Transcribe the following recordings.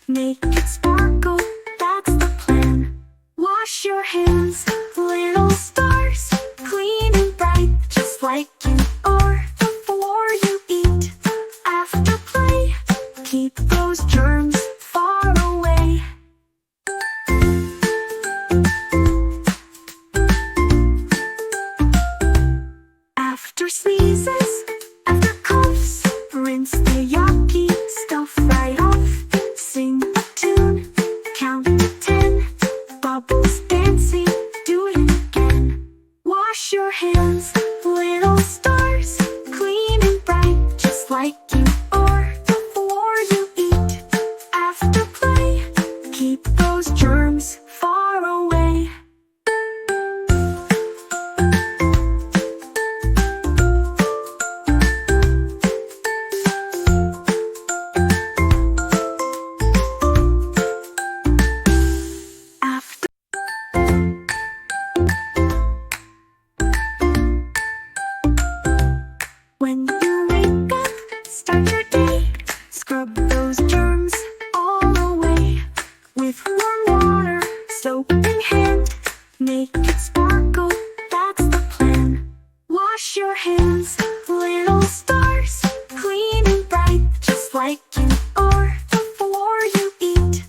make it sparkle, that's the plan. Wash your hands, little stars, clean and bright, just like you are before you eat. After play, keep those germs far away. After sneezes, after coughs, rinse the yucky stuff right off. Sing a tune, count to 10, bubbles dancing, do it again. Wash your hands, little stars, clean and bright, just like you are before you eat. After play, keep those germs far away. When you wake up, start your day, scrub those germs all away. With warm water, soap in hand, make it sparkle, that's the plan. Wash your hands, little stars, clean and bright, just like you are before you eat.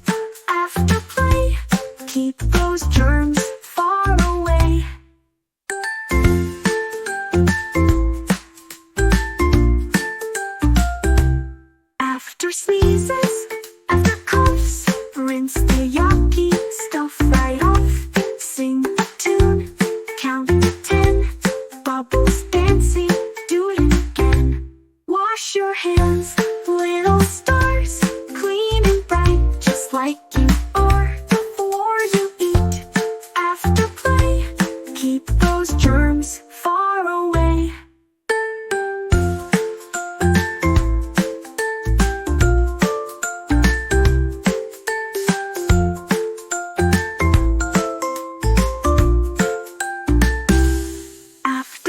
After play, keep those germs far away. After sneezes, after coughs, rinse the yucky stuff right off. Sing a tune, count to 10, bubbles